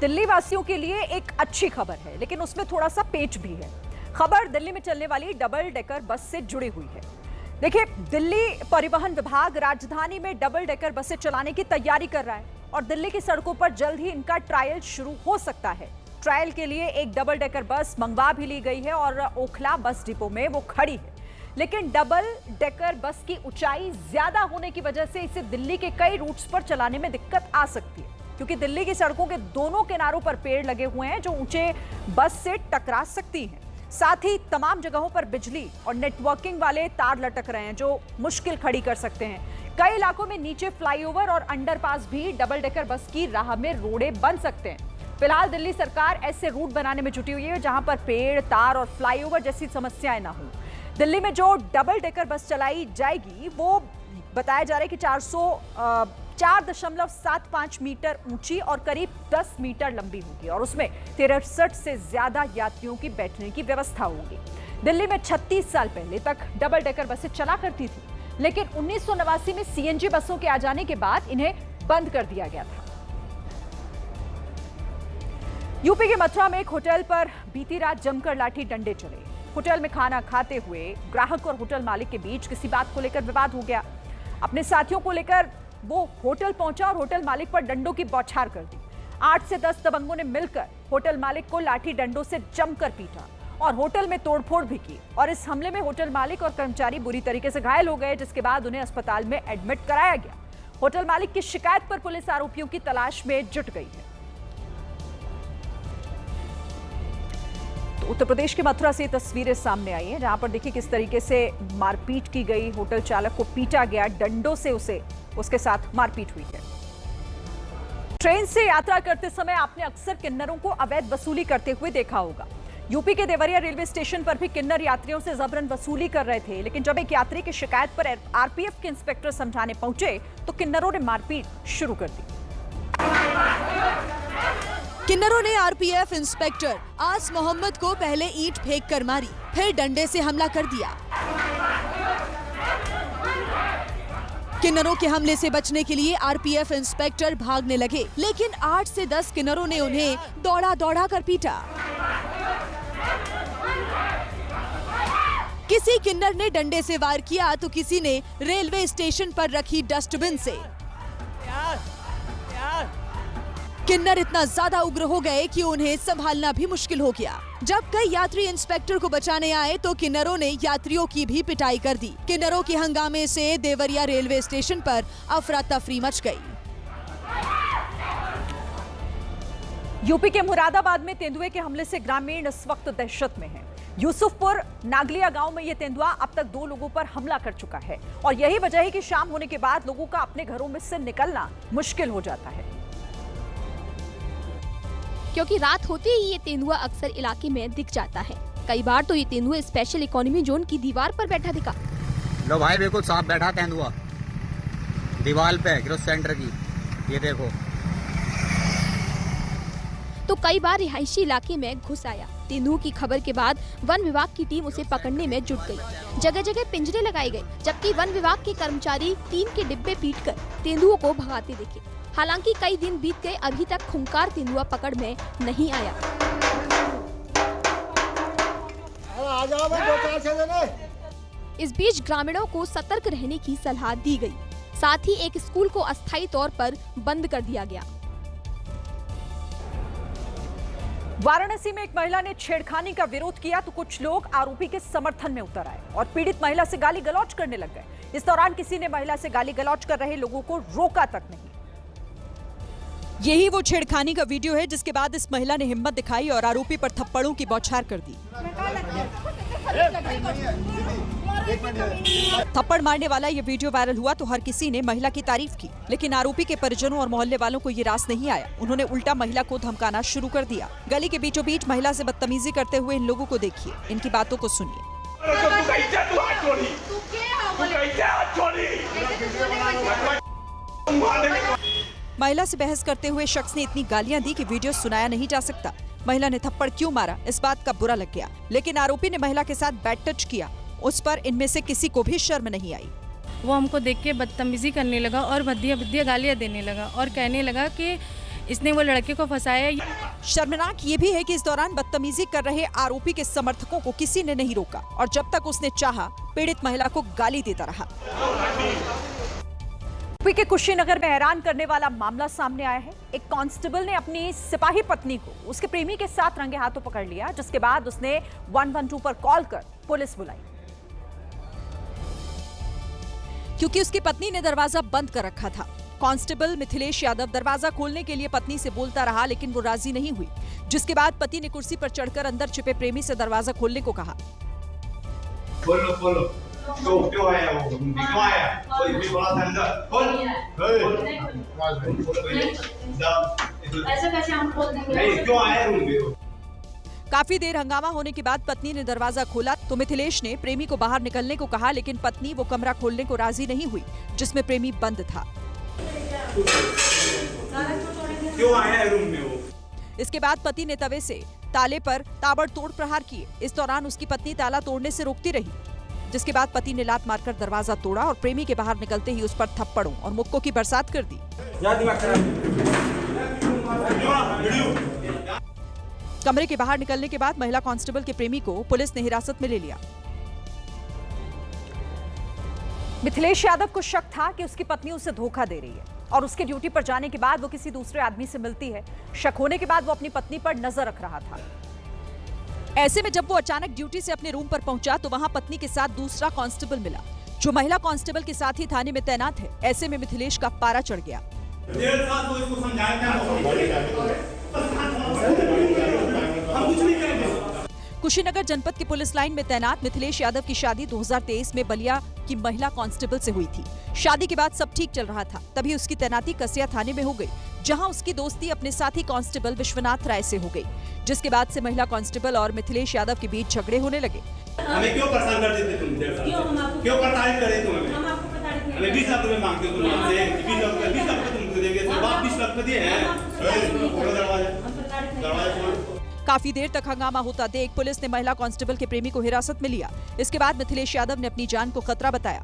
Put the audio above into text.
दिल्ली वासियों के लिए एक अच्छी खबर है, लेकिन उसमें थोड़ा सा पेच भी है। खबर दिल्ली में चलने वाली डबल डेकर बस से जुड़ी हुई है। देखिए, दिल्ली परिवहन विभाग राजधानी में डबल डेकर बसें चलाने की तैयारी कर रहा है और दिल्ली की सड़कों पर जल्द ही इनका ट्रायल शुरू हो सकता है। ट्रायल के लिए एक डबल डेकर बस मंगवा भी ली गई है और ओखला बस डिपो में वो खड़ी है, लेकिन डबल डेकर बस की ऊंचाई ज्यादा होने की वजह से इसे दिल्ली के कई रूट्स पर चलाने में दिक्कत आ सकती है, क्योंकि दिल्ली की सड़कों के दोनों किनारों पर पेड़ लगे हुए हैं जो ऊंचे बस से टकरा सकती हैं। साथ ही तमाम जगहों पर बिजली और नेटवर्किंग वाले तार लटक रहे हैं जो मुश्किल खड़ी कर सकते हैं। कई इलाकों में नीचे फ्लाईओवर और अंडरपास भी डबल डेकर बस की राह में रोड़े बन सकते हैं। फिलहाल दिल्ली सरकार ऐसे रूट बनाने में जुटी हुई है जहां पर पेड़, तार और फ्लाईओवर जैसी समस्याएं ना हो। दिल्ली में जो डबल डेकर बस चलाई जाएगी वो बताया जा रहा है कि 4.75 मीटर ऊंची और करीब 10 मीटर लंबी होगी और उसमें 63 से ज्यादा यात्रियों की बैठने की व्यवस्था होगी। दिल्ली में 36 साल पहले तक डबल डेकर बसें चला करती थी, लेकिन 1989 में सीएनजी बसों के आ जाने के बाद इन्हें बंद कर दिया गया था। यूपी के मथुरा में एक होटल पर बीती रात जमकर लाठी डंडे चले। होटल में खाना खाते हुए ग्राहक और होटल मालिक के बीच किसी बात को लेकर विवाद हो गया। अपने साथियों को लेकर वो होटल पहुंचा और होटल मालिक पर डंडों की बौछार कर दी। 8 से 10 दबंगों ने मिलकर होटल मालिक को लाठी डंडों से जमकर पीटा और होटल में तोड़फोड़ भी की और इस हमले में होटल मालिक और कर्मचारी बुरी तरीके से घायल हो गए, जिसके बाद उन्हें अस्पताल में एडमिट कराया गया। होटल मालिक की शिकायत पर पुलिस आरोपियों की तलाश में जुट गई है। उत्तर प्रदेश के मथुरा से तस्वीरें सामने आई हैं, जहां पर देखिए किस तरीके से मारपीट की गई। होटल चालक को पीटा गया, डंडों से उसके साथ मारपीट हुई है। ट्रेन से यात्रा करते समय आपने अक्सर किन्नरों को अवैध वसूली करते हुए देखा होगा। यूपी के देवरिया रेलवे स्टेशन पर भी किन्नर यात्रियों से जबरन वसूली कर रहे थे, लेकिन जब एक यात्री की शिकायत पर आरपीएफ के इंस्पेक्टर समझाने पहुंचे तो किन्नरों ने मारपीट शुरू कर दी। किन्नरों ने आरपीएफ इंस्पेक्टर आस मोहम्मद को पहले ईंट फेंक कर मारी, फिर डंडे से हमला कर दिया। किन्नरों के हमले से बचने के लिए आरपीएफ इंस्पेक्टर भागने लगे, लेकिन 8 से 10 किन्नरों ने उन्हें दौड़ा कर पीटा। किसी किन्नर ने डंडे से वार किया तो किसी ने रेलवे स्टेशन पर रखी डस्टबिन से। किन्नर इतना ज्यादा उग्र हो गए कि उन्हें संभालना भी मुश्किल हो गया। जब कई यात्री इंस्पेक्टर को बचाने आए तो किन्नरों ने यात्रियों की भी पिटाई कर दी। किन्नरों के हंगामे से देवरिया रेलवे स्टेशन पर अफरा तफरी मच गई। यूपी के मुरादाबाद में तेंदुए के हमले से ग्रामीण इस वक्त दहशत में हैं। यूसुफपुर नागलिया गांव में यह तेंदुआ अब तक 2 लोगों पर हमला कर चुका है और यही वजह है कि शाम होने के बाद लोगों का अपने घरों में से निकलना मुश्किल हो जाता है, क्योंकि रात होते ही ये तेंदुआ अक्सर इलाके में दिख जाता है। कई बार तो ये तेंदुआ स्पेशल इकोनॉमी जोन की दीवार पर बैठा दिखा। लो भाई, बिल्कुल साफ बैठा तेंदुआ दीवार पे ग्रोथ सेंटर की, ये देखो। तो कई बार रिहायशी इलाके में घुस आया। तेंदुओं की खबर के बाद वन विभाग की टीम उसे पकड़ने में जुट गई। जगह जगह पिंजरे लगाए गए, जबकि वन विभाग के कर्मचारी टीम के डिब्बे पीटकर तेंदुओं को भगाते दिखे। हालांकि कई दिन बीत गए, अभी तक खूंखार तेंदुआ पकड़ में नहीं आया। इस बीच ग्रामीणों को सतर्क रहने की सलाह दी गई। साथ ही एक स्कूल को अस्थायी तौर पर बंद कर दिया गया। वाराणसी में एक महिला ने छेड़खानी का विरोध किया तो कुछ लोग आरोपी के समर्थन में उतर आए और पीड़ित महिला से गाली गलौज करने लग गए। इस दौरान किसी ने महिला से गाली गलौज कर रहे लोगों को रोका तक नहीं। यही वो छेड़खानी का वीडियो है जिसके बाद इस महिला ने हिम्मत दिखाई और आरोपी पर थप्पड़ों की बौछार कर दी। थप्पड़ मारने वाला ये वीडियो वायरल हुआ तो हर किसी ने महिला की तारीफ की, लेकिन आरोपी के परिजनों और मोहल्ले वालों को ये रास नहीं आया। उन्होंने उल्टा महिला को धमकाना शुरू कर दिया। गली के बीचों बीच महिला से बदतमीजी करते हुए इन लोगों को देखिए, इनकी बातों को सुनिए। महिला से बहस करते हुए शख्स ने इतनी गालियां दी कि वीडियो सुनाया नहीं जा सकता। महिला ने थप्पड़ क्यों मारा, इस बात का बुरा लग गया, लेकिन आरोपी ने महिला के साथ बैड टच किया। उस पर इनमें से किसी को भी शर्म नहीं आई। वो हमको देख के बदतमीजी करने लगा और भद्दिया गालियां देने लगा और कहने लगा कि इसने वो लड़के को फंसाया। शर्मनाक ये भी है कि इस दौरान बदतमीजी कर रहे आरोपी के समर्थकों को किसी ने नहीं रोका और जब तक उसने चाहा पीड़ित महिला को गाली देता रहा। यूपी के कुशीनगर में हैरान करने वाला मामला सामने आया है। एक कांस्टेबल ने अपनी सिपाही पत्नी को उसके प्रेमी के साथ रंगे हाथों पकड़ लिया, जिसके बाद उसने 112 पर कॉल कर पुलिस बुलाई। क्योंकि उसकी पत्नी ने दरवाजा बंद कर रखा था, कांस्टेबल मिथिलेश यादव दरवाजा खोलने के लिए पत्नी से बोलता रहा, लेकिन वो राजी नहीं हुई, जिसके बाद पति ने कुर्सी पर चढ़कर अंदर छिपे प्रेमी से दरवाजा खोलने को कहा। खोलो क्यों आया वो? क्यों आया? कोई बोला था अंदर खोल। ऐसे कैसे हम खोल देंगे? नहीं क्यों आया रूम में? काफी देर हंगामा होने के बाद पत्नी ने दरवाजा खोला तो मिथिलेश ने प्रेमी को बाहर निकलने को कहा, लेकिन पत्नी वो कमरा खोलने को राजी नहीं हुई जिसमें प्रेमी बंद था। क्यों आया रूम में वो? इसके बाद पति ने तवे से ताले पर ताबड़तोड़ प्रहार किए। इस दौरान उसकी पत्नी ताला तोड़ने से रोकती रही, जिसके बाद पति ने लात मारकर दरवाजा तोड़ा और प्रेमी के बाहर निकलते ही उस पर थप्पड़ों और मुक्कों की बरसात कर दी। कमरे के बाहर निकलने के बाद महिला कांस्टेबल के प्रेमी को पुलिस ने हिरासत में ले लिया। मिथिलेश यादव को शक था कि उसकी पत्नी उसे धोखा दे रही है और उसके ड्यूटी पर जाने के बाद वो किसी दूसरे आदमी से मिलती है। शक होने के बाद वो अपनी पत्नी पर नजर रख रहा था। ऐसे में जब वो अचानक ड्यूटी से अपने रूम पर पहुंचा तो वहां पत्नी के साथ दूसरा कांस्टेबल मिला, जो महिला कांस्टेबल के साथ ही थाने में तैनात है। ऐसे में मिथिलेश का पारा चढ़ गया। कुशीनगर जनपद की पुलिस लाइन में तैनात मिथिलेश यादव की शादी 2023 में बलिया की महिला कांस्टेबल से हुई थी। शादी के बाद सब ठीक चल रहा था, तभी उसकी तैनाती कसिया थाने में हो गई, जहां उसकी दोस्ती अपने साथी कांस्टेबल विश्वनाथ राय से हो गई, जिसके बाद से महिला कांस्टेबल और मिथिलेश यादव के बीच झगड़े होने लगे। हमें क्यों परेशान कर देते तुम? क्यों प्रताड़ित करे तुम हमें? हमें 20 लाख रुपए मांगते हो तुम हमसे। 20 लाख तुमको देंगे, 20 लाख दिए हैं। काफी देर तक हंगामा होता देख पुलिस ने महिला कांस्टेबल के प्रेमी को हिरासत में लिया। इसके बाद मिथिलेश यादव ने अपनी जान को खतरा बताया।